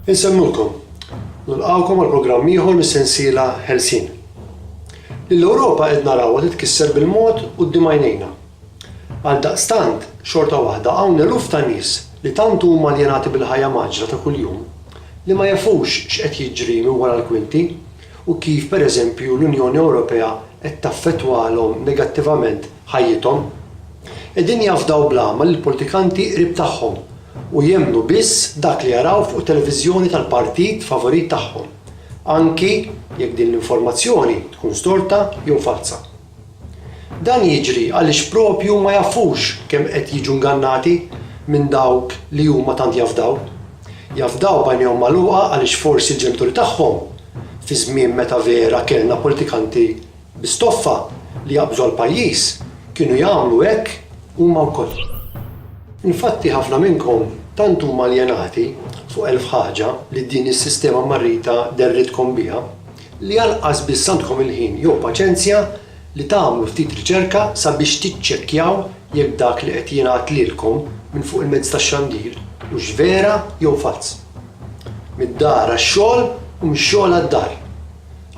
Insemmulkom, nilqgħukom għal programm ieħor mis-sensiela Ħelsien. L-Ewropa qed narawha titkisser bil-mod quddiem għajnejna. Għaldaqstant, xorta waħda hawn eluf ta' nies li tant huma aljenati bil-ħajja maġra ta' kuljum li ma jafux x'qed jiġri minn wara l-kwinti u kif pereżempju l-Unjoni Ewropea qed taffettwalhom negattivament ħajjithom. Qegħdin jafdaw blama li l-politikanti qrib tagħhom u jemmnu biss dak li jaraw fuq televiżjoni tal-partit favorit tagħhom, anki jekk din l-informazzjoni tkun storta jew falsa. Dan jiġri għaliex propju ma jafux kemm qed jiġu ngannati minn dawk li huma tant jafdaw. Jafdaw bajnejhom magħluqa għaliex forsi l-ġenituri tagħhom fi żmien meta vera kellna politikanti bistoffa li jaqbżu għall-pajjiż kienu jagħmlu hekk huma wkoll. Infatti ħafna minnkom tant huma aljenati fuq elf ħaġa li din is-sistema marrita derritkom biha li għalqas biss għandkom il-ħin jew paċenzja li tagħmlu ftit riċerka sabiex tiċċekkjaw jekk dak li qed jingħad lilkom minn fuq il-mezz tax-xandir hux vera jew fals. Mid-dar għax-xogħol u mix-xogħol għad-dar.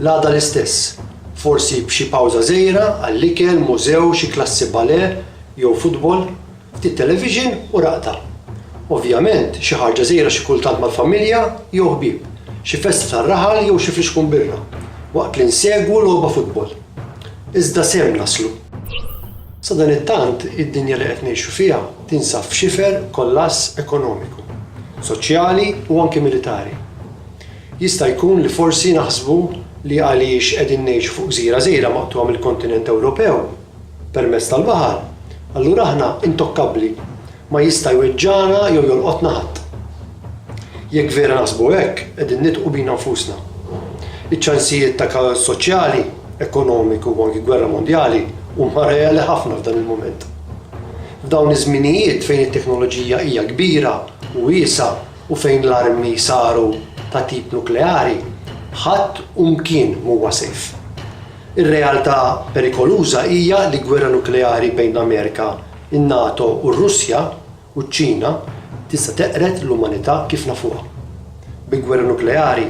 L-għada l-istess, forsi b'xi pawża żgħira għall-ikel, mużew, xi klassi balet jew futbol, ftit television u raqta. Ovvjament, xi ħaġa żgħira xi kultant mal-familja jew ħbieb, xi festa tar-raħal jew xi fixkun birra, waqt li nsegwu logħba futbol. Iżda sehem naslu. Sa dan it-tant id-dinja li qed ngħixu fiha tinsab f'xifer kollass ekonomiku, soċjali u anke militari. Jista' jkun li forsi naħsbu li għaliex qegħdin ngħixu fuq gżira żgħira maqtuha mill-kontinent Ewropew permezz tal-baħar, allura aħna intokkabbli ma jista' jweġġana jew jolqotna ħadd. Jekk vera naħsbu hekk, qegħdin nitqu bina nfusna. Iċ-ċansijiet ta' kaos soċjali, ekonomiku u anki gwerra mondjali huma reali ħafna f'dan il-mument. F'dawn iż-żminijiet fejn it-teknoloġija hija kbira u wiesa u fejn l-armi saru ta' tip nukleari, ħadd u mkien huwa safe. Ir-realtà perikoluża hija li gwerra nukleari bejn l-Amerika, in-NATO u r-Russja u ċ-Ċina tista' teqret l-umanità kif nafuha. Bi gwerra nukleari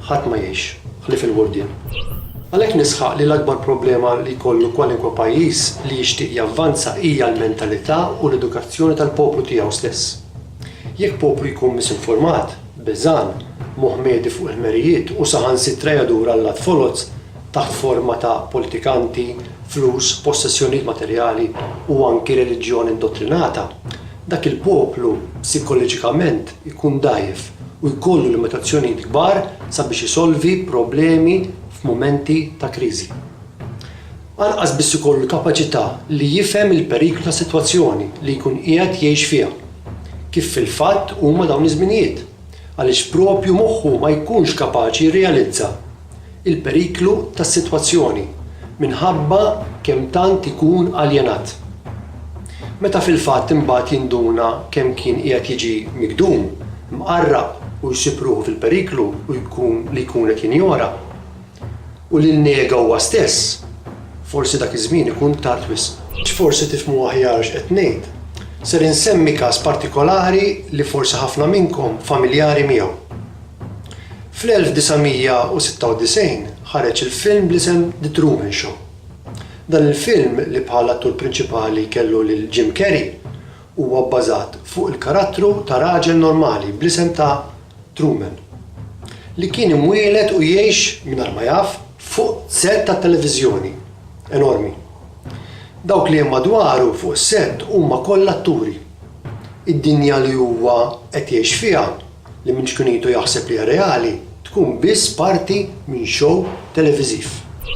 ħadd ma jgħix ħlief il-wurdien. Għalhekk nisħaq li l-akbar problema li jkollu kwalinkwe pajjiż li jixtieq javvanza hija l-mentalità u l-edukazzjoni tal-poplu tiegħu stess. Jekk poplu jkun misinformat, beżan, moħħmieti fuq il-merijiet u saħansitra jadur għall folozz taħt forma ta' politikanti, flus, possessjonijiet materjali u anki reliġjoni indottrinata, dak il-poplu psikoloġikament ikun dajjef u jkollu limitazzjonijiet kbar sabiex isolvi problemi f'mumenti ta' kriżi. Anqas biss ikollu kapaċità li jifhem il-periklu ta' sitwazzjoni li jkun qiegħed jgħix fiha. Kif fil-fatt huma dawn iż-żminijiet, għaliex propju moħħu ma jkunx kapaċi jirrealizza il-periklu tas-sitwazzjoni minħabba kemm tant ikun aljenat. Meta fil-fatt imbagħad jinduna kemm kien qiegħed jiġi migdum, mqarrab u jsib ruħu fil-periklu u jkun qed jinjora u li nnega huwa stess, forsi dak iż-żmien ikun tard wisq. X'forsi tifhmu aħjar x'qed ngħid. Ser insemmi każ partikolari li forsi ħafna minnkom familjari miegħu. Fl-1996 ħareġ il-film bl-isem The Truman Show. Dan il-film li bħala attur prinċipali kellu lil Jim Carrey huwa bbażat fuq il-karattru ta' raġel normali bl-isem ta' Truman li kien imwieled u jgħix mingħajr ma jaf fuq set ta' televiżjoni enormi. Dawk li hemm madwaru fuq set huma kollha atturi. Id-dinja li huwa qed jgħix fiha li minn xkunitu jaħseb li hija reali tkun biss parti minn show televiżiv.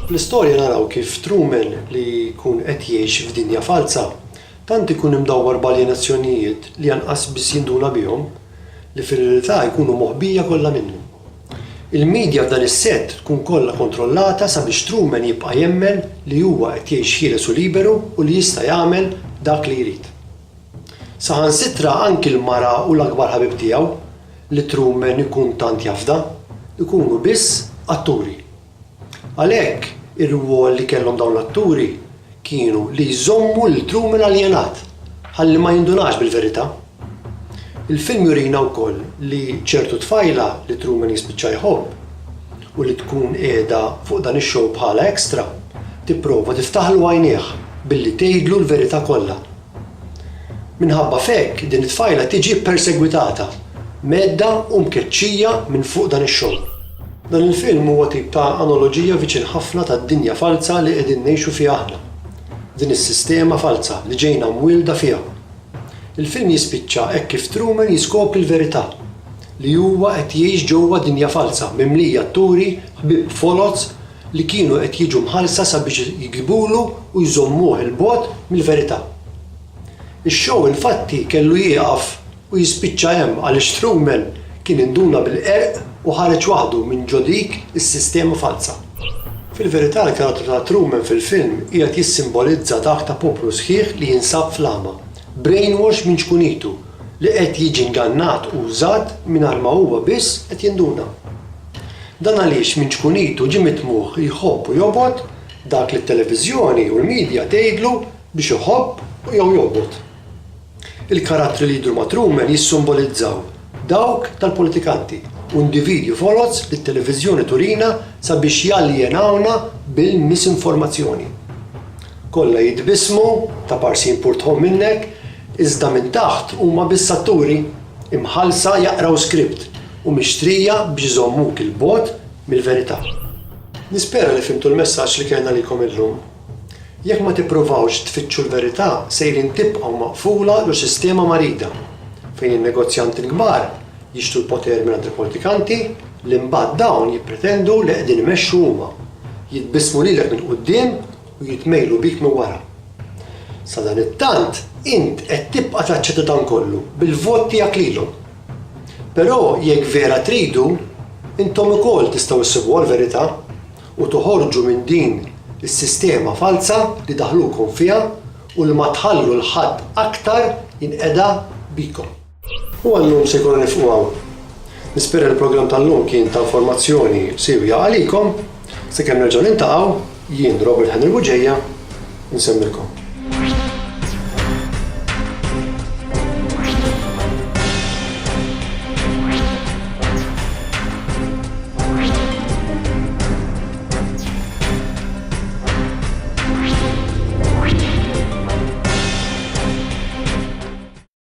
Fl-istorja naraw kif Truman li jkun qed jgħix f'dinja falsa tant ikun imdawwar b'aljenazzjonijiet li anqas biss jinduna bihom li fil-realtà jkunu moħbija kollha minnu. Il-medja f'dan is-set tkun kollha kontrollata sabiex Truman jibqa' jemmen li huwa qed jgħix ħieles u liberu u li jista' jagħmel dak li jrid. Saħansitra anki l-mara u l-akbar ħabib tiegħu li Truman ikun tant jafda ikunu biss atturi. Għalhekk ir-rwol li kellhom dawn l-atturi kienu li jżommu l Truman aljenat ħalli ma jindunax bil-verità. Il-film jurina wkoll li ċertu tfajla li Truman jispiċċa jħobb u li tkun qiegħda fuq dan ix-show bħala ekstra tipprova tiftaħlu għajnejh billi tgħidlu l-verità kollha. Minħabba f'hekk din it-tfajla tiġi persegwitata, medda u mkeċċija minn fuq dan ix-show. Dan il-film huwa tip ta' analoġija viċin ħafna tad-dinja falsa li qegħdin ngħixu fiha aħna. Din is-sistema falsa li ġejna mwilda fiha. Il-film jispiċċa hekk kif Truman jiskopri l-verità li huwa qed jgħix ġewwa dinja falsa mimlija atturi ħbieb folots li kienu qed jiġu mħallsa sabiex jigibulu u jżommuh il-bogħod mill-verità. Ix-show infatti kellu jieqaf u jispiċċa hemm għaliex Truman kien induna bil-qerq u ħareġ waħdu minn ġodik is-sistema falsa. Fil-verità l-karattru ta' Truman fil-film qiegħed jissimbolizza dak ta' poplu sħiħ li jinsab fl-ama, brainwash minn xkunitu li qed jiġi ingannat u użat mingħajr ma huwa biss qed jinduna. Dan għaliex minn xkunitu ġie mitmuh jħobb u jobgħod dak li t-televiżjoni u l-midja tgħidlu biex iħobb u jew jobgħod. Il-karattri li jidhru ma' Truman jissimbolizzaw dawk tal-politikanti u individwi folots li t-televiżjoni turina sabiex jaljenawna bil-misinformazzjoni. Kollha jitbismu ta' parsi impurtħom minnek, iżda minn taħt huma biss atturi imħallsa jaqraw skript u mixtrija biex iżommuk il-bogħod mill-verità. Nispera li fimtu l-messaġġ li kellna lilkom illum. Jekk ma tippruvawx tfittxu l-verità sejrin tibqgħu maqfula jew sistema marida fejn in-negozjanti l-kbar jixtru l-poter minn il-politikanti li mbagħad dawn jippretendu li qegħdin imexxu huma, jitbissmu lilek minn quddiem u jitmejlu bik minn wara. Sa dan it-tant int qed tibqa' taċċetta dan kollu bil-vot tiegħek lilhom. Però jekk vera tridu, intom ukoll tistgħu issibu l-verità u toħorġu minn din is-sistema falsa li daħlukom fiha u li ma tħallu l-ħadd aktar jinqeda bikom. U għallum se jkunu nifqu hawn. Nispera l-programm tal-lum kien ta' informazzjoni sewja għalikom, sakemm nerġgħu niltaqgħu jien Robert Henry Buġejja nsemmilkom.